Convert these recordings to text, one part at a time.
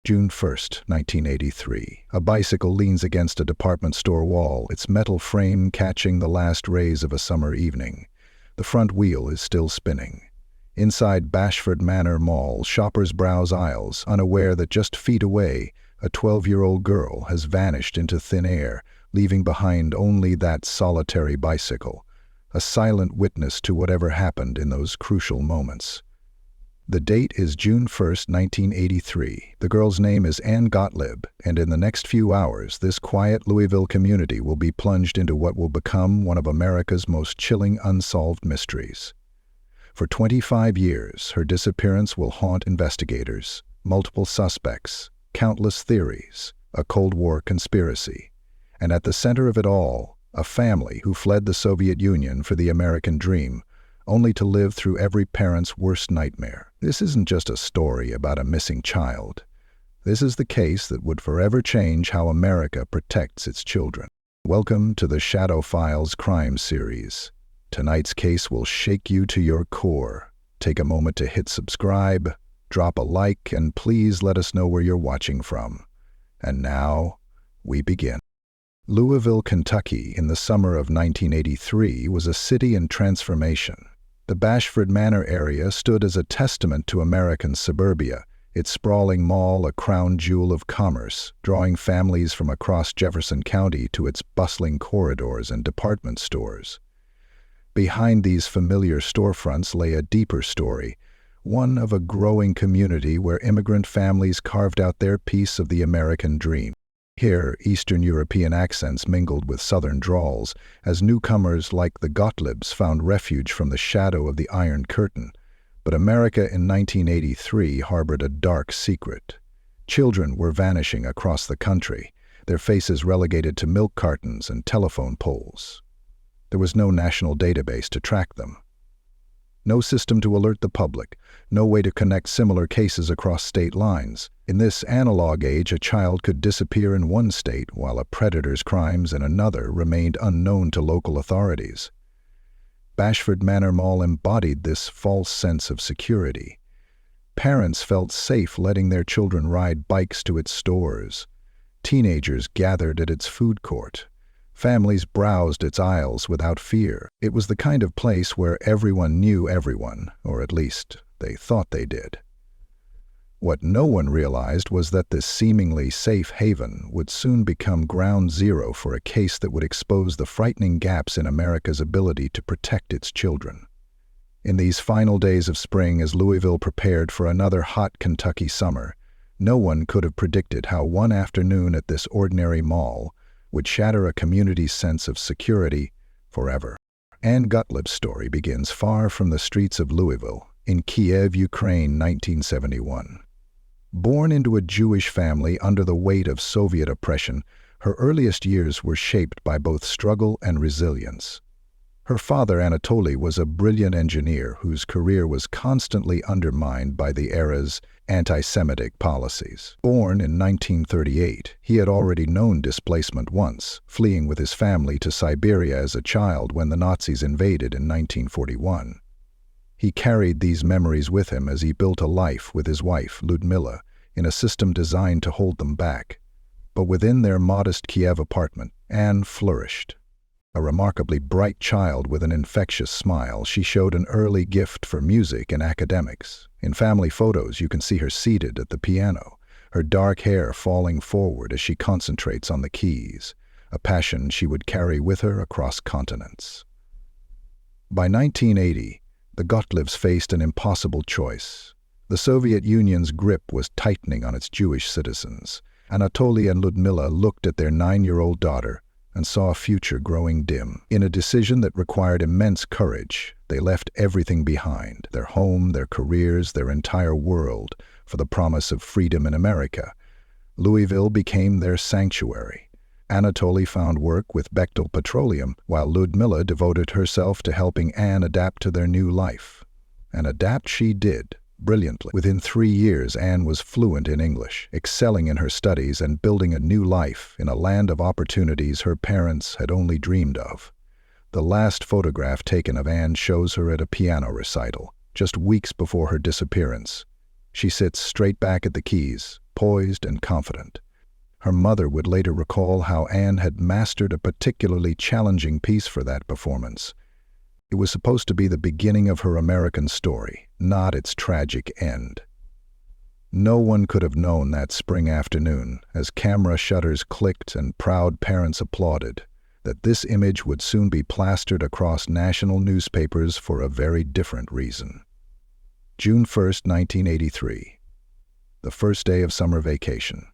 June 1st, 1983. A bicycle leans against a department store wall, its metal frame catching the last rays of a summer evening. The front wheel is still spinning. Inside Bashford Manor Mall, shoppers browse aisles, unaware that just feet away, a 12-year-old girl has vanished into thin air, leaving behind only that solitary bicycle, a silent witness to whatever happened in those crucial moments. The date is June 1st, 1983. The girl's name is Ann-Gotlib, and in the next few hours, this quiet Louisville community will be plunged into what will become one of America's most chilling unsolved mysteries. For 25 years, her disappearance will haunt investigators, multiple suspects, countless theories, a Cold War conspiracy. And at the center of it all, a family who fled the Soviet Union for the American dream, only to live through every parent's worst nightmare. This isn't just a story about a missing child. This is the case that would forever change how America protects its children. Welcome to the Shadow Files crime series. Tonight's case will shake you to your core. Take a moment to hit subscribe, drop a like, and please let us know where you're watching from. And now, we begin. Louisville, Kentucky, in the summer of 1983, was a city in transformation. The Bashford Manor area stood as a testament to American suburbia, its sprawling mall a crown jewel of commerce, drawing families from across Jefferson County to its bustling corridors and department stores. Behind these familiar storefronts lay a deeper story, one of a growing community where immigrant families carved out their piece of the American dream. Here, Eastern European accents mingled with Southern drawls, as newcomers like the Gotlibs found refuge from the shadow of the Iron Curtain. But America in 1983 harbored a dark secret. Children were vanishing across the country, their faces relegated to milk cartons and telephone poles. There was no national database to track them. No system to alert the public, no way to connect similar cases across state lines. In this analog age, a child could disappear in one state while a predator's crimes in another remained unknown to local authorities. Bashford Manor Mall embodied this false sense of security. Parents felt safe letting their children ride bikes to its stores. Teenagers gathered at its food court. Families browsed its aisles without fear. It was the kind of place where everyone knew everyone, or at least they thought they did. What no one realized was that this seemingly safe haven would soon become ground zero for a case that would expose the frightening gaps in America's ability to protect its children. In these final days of spring, as Louisville prepared for another hot Kentucky summer, no one could have predicted how one afternoon at this ordinary mall would shatter a community's sense of security forever. Ann-Gotlib's story begins far from the streets of Louisville, in Kiev, Ukraine, 1971. Born into a Jewish family under the weight of Soviet oppression, her earliest years were shaped by both struggle and resilience. Her father, Anatoly, was a brilliant engineer whose career was constantly undermined by the era's anti-Semitic policies. Born in 1938, he had already known displacement once, fleeing with his family to Siberia as a child when the Nazis invaded in 1941. He carried these memories with him as he built a life with his wife, Ludmila, in a system designed to hold them back. But within their modest Kiev apartment, Anne flourished. A remarkably bright child with an infectious smile, she showed an early gift for music and academics. In family photos, you can see her seated at the piano, her dark hair falling forward as she concentrates on the keys, a passion she would carry with her across continents. By 1980, the Gotlibs faced an impossible choice. The Soviet Union's grip was tightening on its Jewish citizens. Anatoly and Ludmila looked at their 9-year-old daughter and saw a future growing dim. In a decision that required immense courage, they left everything behind, their home, their careers, their entire world, for the promise of freedom in America. Louisville became their sanctuary. Anatoly found work with Bechtel Petroleum, while Ludmila devoted herself to helping Anne adapt to their new life. And adapt she did, brilliantly. Within 3 years, Anne was fluent in English, excelling in her studies and building a new life in a land of opportunities her parents had only dreamed of. The last photograph taken of Anne shows her at a piano recital, just weeks before her disappearance. She sits straight back at the keys, poised and confident. Her mother would later recall how Ann had mastered a particularly challenging piece for that performance. It was supposed to be the beginning of her American story, not its tragic end. No one could have known that spring afternoon, as camera shutters clicked and proud parents applauded, that this image would soon be plastered across national newspapers for a very different reason. June 1st, 1983. The first day of summer vacation.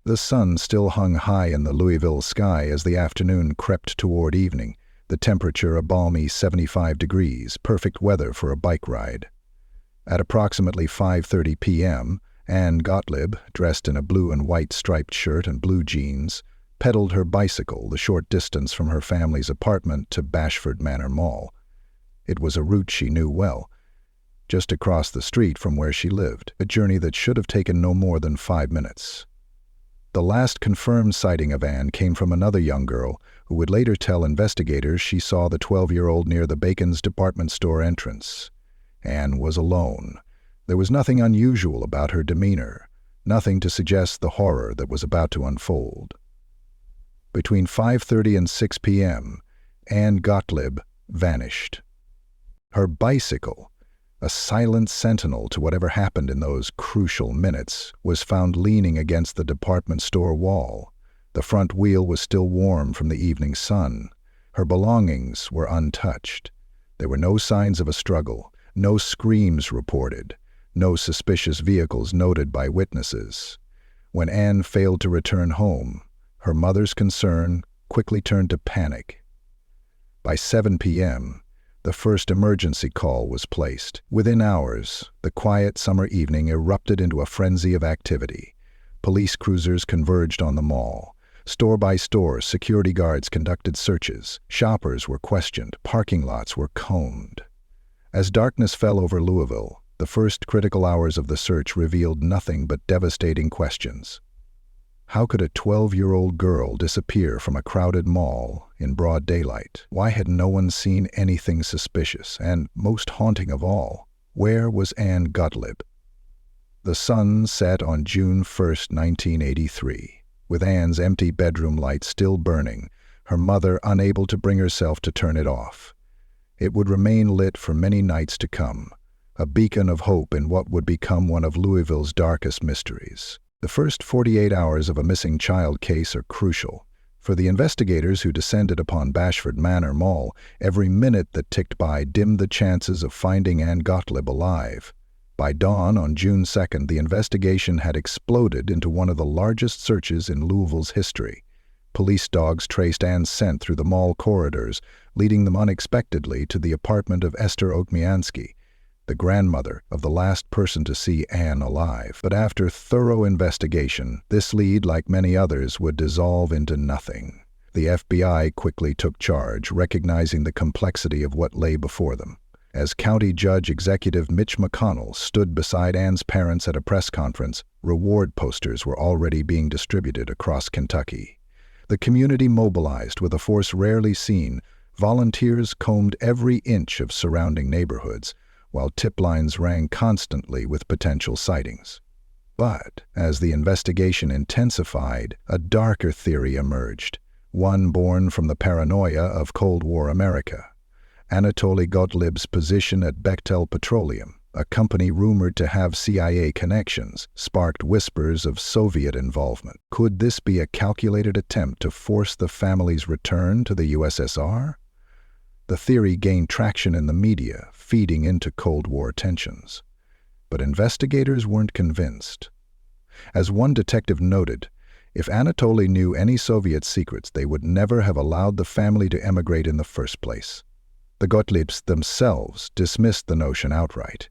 The sun still hung high in the Louisville sky as the afternoon crept toward evening, the temperature a balmy 75 degrees, perfect weather for a bike ride. At approximately 5:30 p.m., Ann-Gotlib, dressed in a blue and white striped shirt and blue jeans, pedaled her bicycle the short distance from her family's apartment to Bashford Manor Mall. It was a route she knew well, just across the street from where she lived, a journey that should have taken no more than 5 minutes. The last confirmed sighting of Ann came from another young girl who would later tell investigators she saw the 12-year-old near the Bacon's department store entrance. Ann was alone. There was nothing unusual about her demeanor, nothing to suggest the horror that was about to unfold. Between 5:30 and 6 p.m., Ann-Gotlib vanished. Her bicycle, a silent sentinel to whatever happened in those crucial minutes, was found leaning against the department store wall. The front wheel was still warm from the evening sun. Her belongings were untouched. There were no signs of a struggle, no screams reported, no suspicious vehicles noted by witnesses. When Ann failed to return home, her mother's concern quickly turned to panic. By 7 p.m., the first emergency call was placed. Within hours, the quiet summer evening erupted into a frenzy of activity. Police cruisers converged on the mall. Store by store, security guards conducted searches. Shoppers were questioned. Parking lots were combed. As darkness fell over Louisville, the first critical hours of the search revealed nothing but devastating questions. How could a 12-year-old girl disappear from a crowded mall in broad daylight? Why had no one seen anything suspicious? And, most haunting of all, where was Ann-Gotlib? The sun set on June 1st, 1983. With Ann's empty bedroom light still burning, her mother unable to bring herself to turn it off. It would remain lit for many nights to come, a beacon of hope in what would become one of Louisville's darkest mysteries. The first 48 hours of a missing child case are crucial. For the investigators who descended upon Bashford Manor Mall, every minute that ticked by dimmed the chances of finding Ann-Gotlib alive. By dawn on June 2nd, the investigation had exploded into one of the largest searches in Louisville's history. Police dogs traced Ann's scent through the mall corridors, leading them unexpectedly to the apartment of Esther Okmiansky, the grandmother of the last person to see Ann alive. But after thorough investigation, this lead, like many others, would dissolve into nothing. The FBI quickly took charge, recognizing the complexity of what lay before them. As County Judge Executive Mitch McConnell stood beside Ann's parents at a press conference, reward posters were already being distributed across Kentucky. The community mobilized with a force rarely seen. Volunteers combed every inch of surrounding neighborhoods, while tip lines rang constantly with potential sightings. But as the investigation intensified, a darker theory emerged, one born from the paranoia of Cold War America. Anatoly Gotlib's position at Bechtel Petroleum, a company rumored to have CIA connections, sparked whispers of Soviet involvement. Could this be a calculated attempt to force the family's return to the USSR? The theory gained traction in the media, feeding into Cold War tensions. But investigators weren't convinced. As one detective noted, if Anatoly knew any Soviet secrets, they would never have allowed the family to emigrate in the first place. The Gotlibs themselves dismissed the notion outright.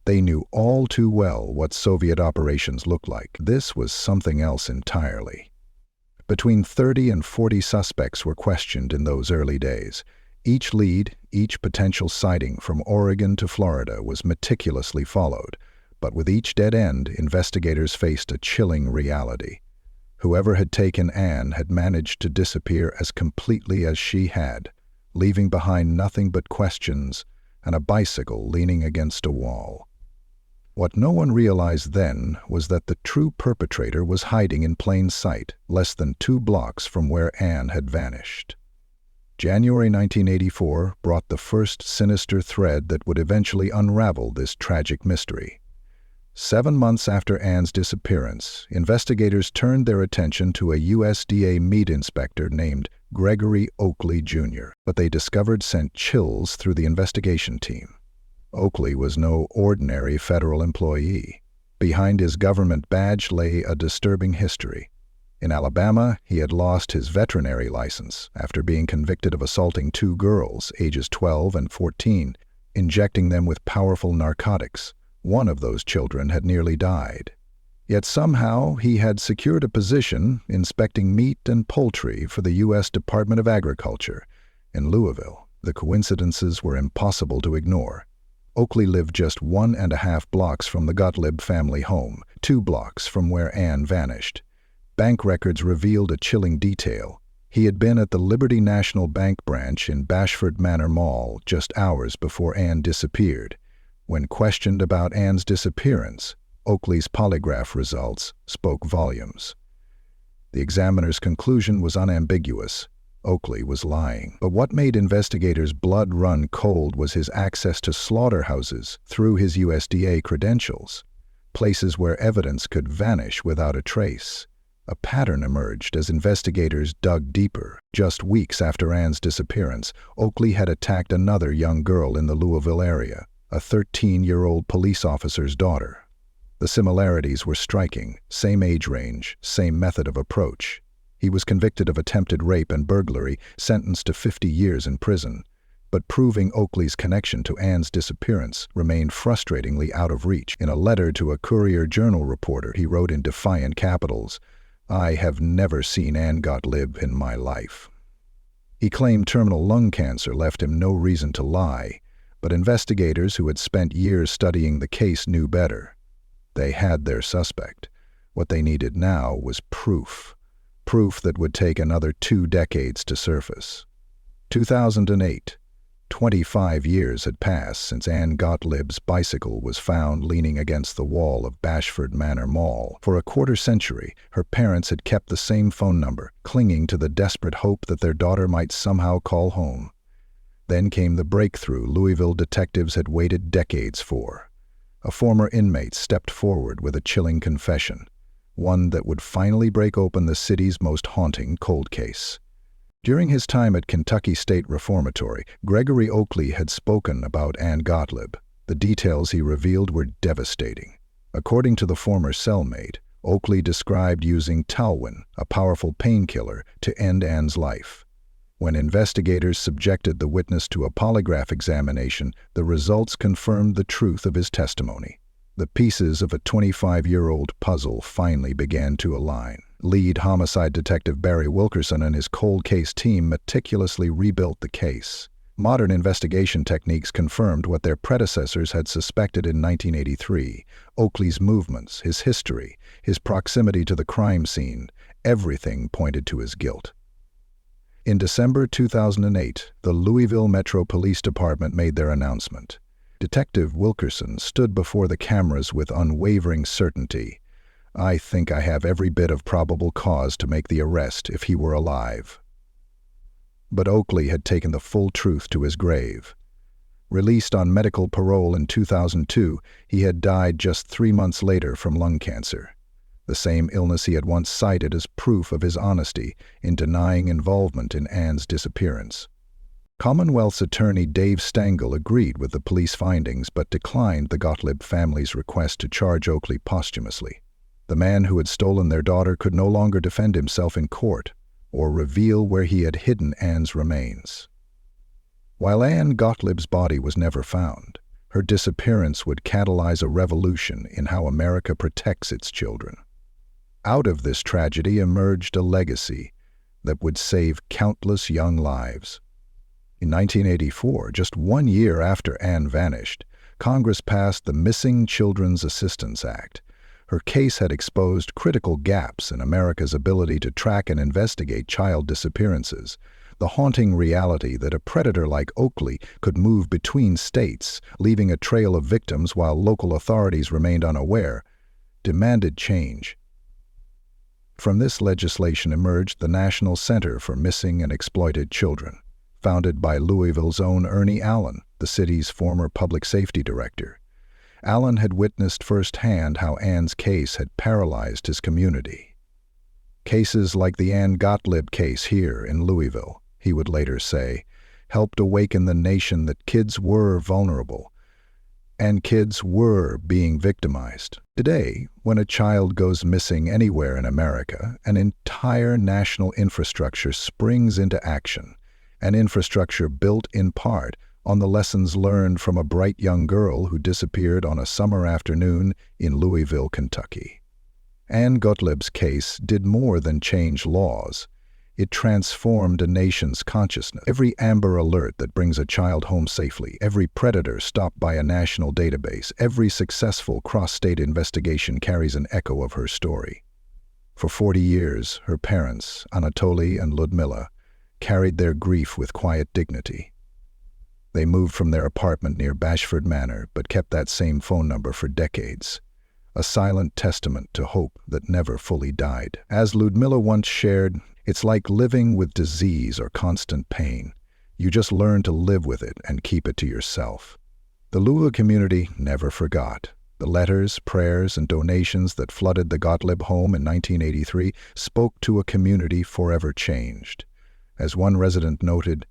They knew all too well what Soviet operations looked like. This was something else entirely. Between 30 and 40 suspects were questioned in those early days. Each lead, each potential sighting from Oregon to Florida was meticulously followed, but with each dead end, investigators faced a chilling reality. Whoever had taken Ann had managed to disappear as completely as she had, leaving behind nothing but questions and a bicycle leaning against a wall. What no one realized then was that the true perpetrator was hiding in plain sight, less than 2 blocks from where Ann had vanished. January 1984 brought the first sinister thread that would eventually unravel this tragic mystery. 7 months after Ann's disappearance, investigators turned their attention to a USDA meat inspector named Gregory Oakley, Jr., what they discovered sent chills through the investigation team. Oakley was no ordinary federal employee. Behind his government badge lay a disturbing history. In Alabama, he had lost his veterinary license after being convicted of assaulting 2 girls, ages 12 and 14, injecting them with powerful narcotics. One of those children had nearly died. Yet somehow he had secured a position inspecting meat and poultry for the U.S. Department of Agriculture in Louisville. The coincidences were impossible to ignore. Oakley lived just 1.5 blocks from the Gottlieb family home, 2 blocks from where Ann vanished. Bank records revealed a chilling detail. He had been at the Liberty National Bank branch in Bashford Manor Mall just hours before Ann disappeared. When questioned about Ann's disappearance, Oakley's polygraph results spoke volumes. The examiner's conclusion was unambiguous. Oakley was lying. But what made investigators' blood run cold was his access to slaughterhouses through his USDA credentials, places where evidence could vanish without a trace. A pattern emerged as investigators dug deeper. Just weeks after Ann's disappearance, Oakley had attacked another young girl in the Louisville area, a 13-year-old police officer's daughter. The similarities were striking: same age range, same method of approach. He was convicted of attempted rape and burglary, sentenced to 50 years in prison. But proving Oakley's connection to Ann's disappearance remained frustratingly out of reach. In a letter to a Courier-Journal reporter, he wrote in defiant capitals, "I have never seen Ann Gottlieb in my life." He claimed terminal lung cancer left him no reason to lie, but investigators who had spent years studying the case knew better. They had their suspect. What they needed now was proof. Proof that would take another 2 decades to surface. 2008. 25 years had passed since Ann Gottlieb's bicycle was found leaning against the wall of Bashford Manor Mall. For a quarter century, her parents had kept the same phone number, clinging to the desperate hope that their daughter might somehow call home. Then came the breakthrough Louisville detectives had waited decades for. A former inmate stepped forward with a chilling confession, one that would finally break open the city's most haunting cold case. During his time at Kentucky State Reformatory, Gregory Oakley had spoken about Ann Gottlieb. The details he revealed were devastating. According to the former cellmate, Oakley described using Talwin, a powerful painkiller, to end Ann's life. When investigators subjected the witness to a polygraph examination, the results confirmed the truth of his testimony. The pieces of a 25-year-old puzzle finally began to align. Lead homicide detective Barry Wilkerson and his cold case team meticulously rebuilt the case. Modern investigation techniques confirmed what their predecessors had suspected in 1983. Oakley's movements, his history, his proximity to the crime scene, everything pointed to his guilt. In December 2008, the Louisville Metro Police Department made their announcement. Detective Wilkerson stood before the cameras with unwavering certainty. "I think I have every bit of probable cause to make the arrest if he were alive." But Oakley had taken the full truth to his grave. Released on medical parole in 2002, he had died just 3 months later from lung cancer, the same illness he had once cited as proof of his honesty in denying involvement in Ann's disappearance. Commonwealth's attorney Dave Stengel agreed with the police findings but declined the Gottlieb family's request to charge Oakley posthumously. The man who had stolen their daughter could no longer defend himself in court or reveal where he had hidden Ann's remains. While Ann Gottlieb's body was never found, her disappearance would catalyze a revolution in how America protects its children. Out of this tragedy emerged a legacy that would save countless young lives. In 1984, just 1 year after Ann vanished, Congress passed the Missing Children's Assistance Act. Her case had exposed critical gaps in America's ability to track and investigate child disappearances. the haunting reality that a predator like Oakley could move between states, leaving a trail of victims while local authorities remained unaware, demanded change. From this legislation emerged the National Center for Missing and Exploited Children, founded by Louisville's own Ernie Allen, the city's former public safety director. Allen had witnessed firsthand how Ann's case had paralyzed his community. Cases like the Ann-Gotlib case here in Louisville, he would later say, helped awaken the nation that kids were vulnerable, and kids were being victimized. Today, when a child goes missing anywhere in America, an entire national infrastructure springs into action, an infrastructure built in part on the lessons learned from a bright young girl who disappeared on a summer afternoon in Louisville, Kentucky. Ann-Gotlib's case did more than change laws. It transformed a nation's consciousness. Every Amber Alert that brings a child home safely, every predator stopped by a national database, every successful cross-state investigation carries an echo of her story. For 40 years, her parents, Anatoly and Ludmila, carried their grief with quiet dignity. They moved from their apartment near Bashford Manor, but kept that same phone number for decades, a silent testament to hope that never fully died. As Ludmila once shared, "It's like living with disease or constant pain. You just learn to live with it and keep it to yourself." The Louisville community never forgot. The letters, prayers, and donations that flooded the Gotlib home in 1983 spoke to a community forever changed. As one resident noted,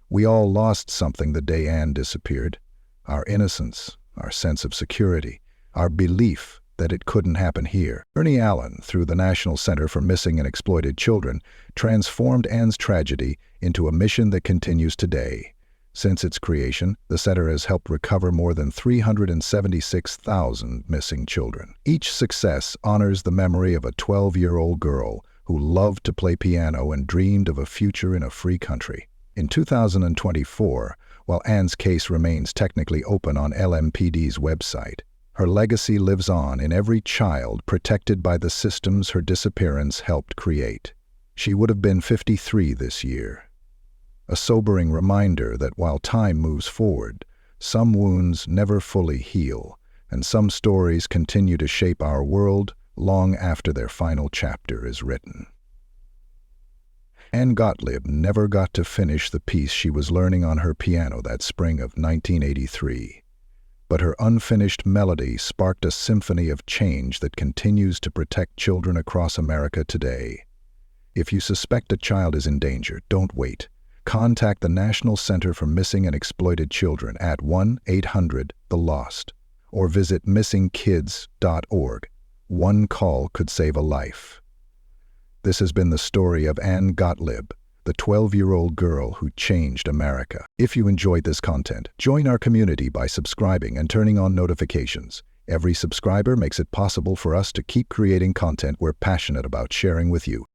"We all lost something the day Ann disappeared. Our innocence, our sense of security, our belief that it couldn't happen here." Ernie Allen, through the National Center for Missing and Exploited Children, transformed Ann's tragedy into a mission that continues today. Since its creation, the center has helped recover more than 376,000 missing children. Each success honors the memory of a 12-year-old girl who loved to play piano and dreamed of a future in a free country. In 2024, while Ann's case remains technically open on LMPD's website, her legacy lives on in every child protected by the systems her disappearance helped create. She would have been 53 this year. A sobering reminder that while time moves forward, some wounds never fully heal, and some stories continue to shape our world long after their final chapter is written. Ann Gotlib never got to finish the piece she was learning on her piano that spring of 1983. But her unfinished melody sparked a symphony of change that continues to protect children across America today. If you suspect a child is in danger, don't wait. Contact the National Center for Missing and Exploited Children at 1-800-THE-LOST or visit missingkids.org. One call could save a life. This has been the story of Ann Gotlib, the 12-year-old girl who changed America. If you enjoyed this content, join our community by subscribing and turning on notifications. Every subscriber makes it possible for us to keep creating content we're passionate about sharing with you.